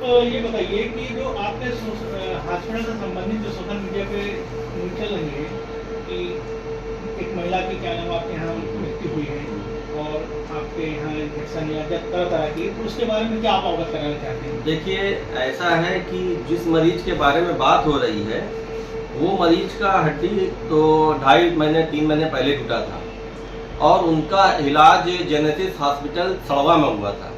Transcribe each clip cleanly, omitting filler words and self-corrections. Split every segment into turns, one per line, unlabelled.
तो ये बताइए कि जो आपके हॉस्पिटल से संबंधित जो सोशल मीडिया पे चल रही है कि एक महिला की क्या नाम आपके यहाँ मृत्यु हुई है और आपके यहाँ इन्फेक्शन या तरह तरह की, तो उसके बारे में क्या आप अवगत कराना चाहते हैं?
देखिए, ऐसा है कि जिस मरीज के बारे में बात हो रही है वो मरीज का हड्डी तो 2.5 महीने 3 महीने पहले टूटा था और उनका इलाज जेनेसिस हॉस्पिटल सड़वा में हुआ था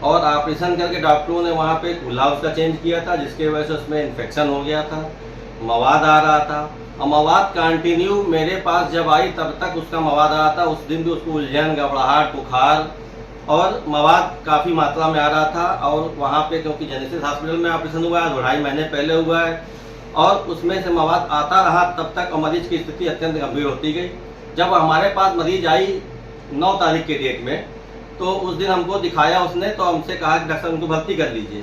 और ऑपरेशन करके डॉक्टरों ने वहाँ पे कूल्हा उसका चेंज किया था, जिसके वजह से उसमें इन्फेक्शन हो गया था, मवाद आ रहा था और मवाद कंटिन्यू मेरे पास जब आई तब तक उसका मवाद आ रहा था। उस दिन भी उसको उलझन, घबराहट, बुखार और मवाद काफ़ी मात्रा में आ रहा था और वहाँ पे क्योंकि जेनेसिस हॉस्पिटल में ऑपरेशन हुआ है 2.5 महीने पहले हुआ है और उसमें से मवाद आता रहा तब तक मरीज की स्थिति अत्यंत गंभीर होती गई। जब हमारे पास मरीज आई 9 तारीख के डेट में तो उस दिन हमको दिखाया उसने, तो हमसे कहा कि डॉक्टर इनको भर्ती कर लीजिए।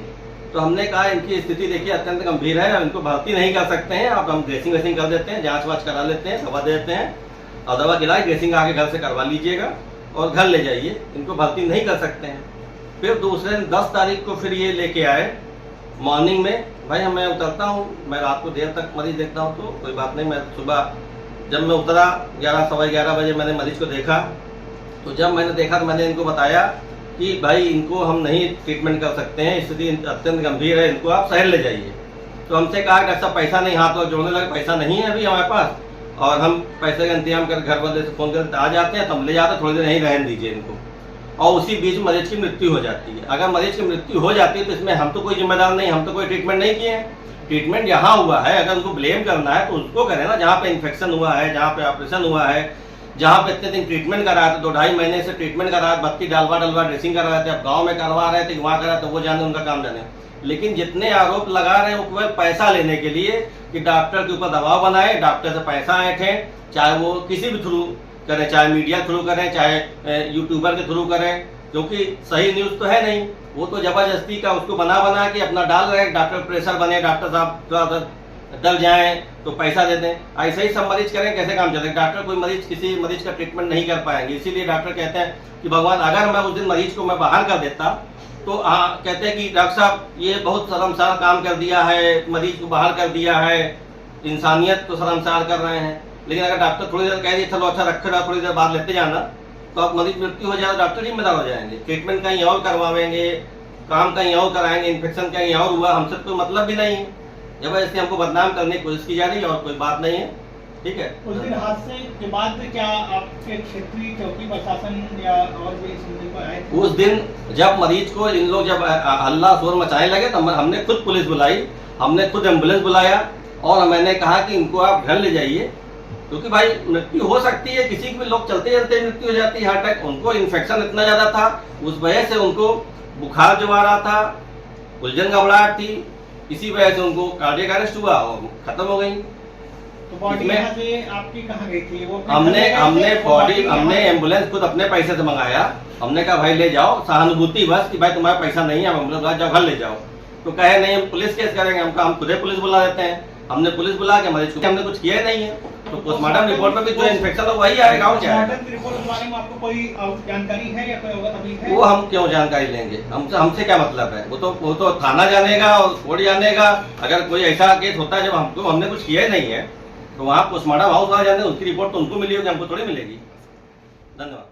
तो हमने कहा इनकी स्थिति देखिए अत्यंत गंभीर है, अब इनको भर्ती नहीं कर सकते हैं, अब हम ड्रेसिंग वेसिंग कर देते हैं, जांच वाँच करा लेते हैं, दवा दे देते हैं और दवा के इलाज ड्रेसिंग आके घर से करवा लीजिएगा और घर ले जाइए, इनको भर्ती नहीं कर सकते हैं। फिर दूसरे दिन 10 तारीख को फिर ये लेके आए मॉर्निंग में, भाई मैं उतरता हूँ, मैं रात को देर तक मरीज देखता हूँ तो कोई बात नहीं, मैं सुबह जब मैं उतरा 11 सवा 11 बजे मैंने मरीज को देखा। तो जब मैंने देखा तो मैंने इनको बताया कि भाई इनको हम नहीं ट्रीटमेंट कर सकते हैं, स्थिति अत्यंत गंभीर है, इनको आप शहर ले जाइए। तो हमसे कहा डॉक्टर साहब पैसा नहीं, हाथ और जोड़ने लगे, पैसा नहीं है अभी हमारे पास और हम पैसे का इंतजाम कर घर वाले से फ़ोन करके आ जाते हैं, तो हम ले जाते हैं, थोड़ी देर नहीं रहने दीजिए इनको। और उसी बीच मरीज की मृत्यु हो जाती है। अगर मरीज की मृत्यु हो जाती है तो इसमें हम तो कोई जिम्मेदार नहीं, हम तो कोई ट्रीटमेंट नहीं किए हैं। ट्रीटमेंट यहाँ हुआ है, अगर उनको ब्लेम करना है तो उसको करें ना, जहाँ पे इन्फेक्शन हुआ है, जहाँ पे ऑपरेशन हुआ है, जहाँ पे इतने दिन ट्रीटमेंट कराया था, 2.5 महीने से ट्रीटमेंट कराया, बत्ती डलवा ड्रेसिंग करा रहे थे, अब गाँव में करवा रहे थे, वहाँ करा तो वो जाने, उनका काम जाने। लेकिन जितने आरोप लगा रहे हैं वो केवल पैसा लेने के लिए कि डॉक्टर के ऊपर दबाव बनाए, डॉक्टर से पैसा ऐंठे, चाहे वो किसी भी थ्रू करें, चाहे मीडिया थ्रू करें, चाहे यूट्यूबर के थ्रू करें, क्योंकि सही न्यूज़ तो है नहीं, वो तो जबरदस्ती का उसको बना के अपना डाल रहे हैं, डॉक्टर प्रेशर बने, डॉक्टर साहब थोड़ा सा डर जाएं तो पैसा दे दें, ऐसे ही सब मरीज करें, कैसे काम चलेगा? डॉक्टर कोई मरीज किसी मरीज का ट्रीटमेंट नहीं कर पाएंगे। इसीलिए डॉक्टर कहते हैं कि भगवान अगर मैं उस दिन मरीज को मैं बाहर कर देता तो कहते हैं कि डॉक्टर साहब ये बहुत शर्मसार काम कर दिया है, मरीज को बाहर कर दिया है, इंसानियत को शर्मसार कर रहे हैं। लेकिन अगर डॉक्टर थोड़ी देर कह दिए चलो अच्छा रखे रहा, थोड़ी देर बाद लेते जाना, तो अब मरीज मृत्यु हो जाए डॉक्टर जिम्मेदार हो जाएंगे, ट्रीटमेंट कहीं और करवाएंगे, काम कहीं और कराएंगे, इन्फेक्शन कहीं और हुआ, हमसे कोई मतलब भी नहीं है। जबरदस्ती हमको बदनाम करने की कोशिश की जा रही है और कोई बात नहीं है, ठीक है।
उस दिन हादसे के बाद क्या आपके क्षेत्रीय चौकी प्रशासन या और भी सुनने को आए थे?
उस दिन जब मरीज को इन लोग जब हल्ला शोर मचाने लगे तो हमने खुद पुलिस बुलाई, हमने खुद एम्बुलेंस बुलाया और मैंने कहा कि इनको आप घर ले जाइए, क्योंकि भाई मृत्यु हो सकती है, किसी भी लोग चलते चलते मृत्यु हो जाती है, हार्ट अटैक। उनको इन्फेक्शन इतना ज्यादा था, उस वजह से उनको बुखार जो आ रहा था, उलझन घबराहट थी, इसी वजह से उनको कार्डियक अरेस्ट हुआ और खत्म हो गई।
तो बॉडी यहाँ से आपकी कहाँ गई थी? वो
हमने एम्बुलेंस खुद अपने पैसे से मंगाया। हमने कहा भाई ले जाओ, सहानुभूति बस कि भाई तुम्हारा पैसा नहीं है, एम्बुलेंस जाओ घर ले जाओ। तो कहे नहीं हम पुलिस केस करेंगे, हम खुद पुलिस बुला देते हैं। हमने पुलिस बुला के मरीज को, हमने कुछ किया ही नहीं है, तो पोस्टमार्टम रिपोर्ट में भी जो इन्फेक्शन है वही आएगा। और क्या
रिपोर्ट के बारे में आपको कोई जानकारी है या कोई अवगत अभी है?
वो हम क्यों जानकारी लेंगे, हमसे क्या मतलब है? वो तो थाना जानेगा और कोर्ट जानेगा। अगर कोई ऐसा केस होता है जब हमने कुछ किया ही नहीं है तो वहाँ पोस्टमार्टम हाउस वहाँ जाने, उनकी रिपोर्ट तो उनको मिली होगी, हमको थोड़ी मिलेगी। धन्यवाद।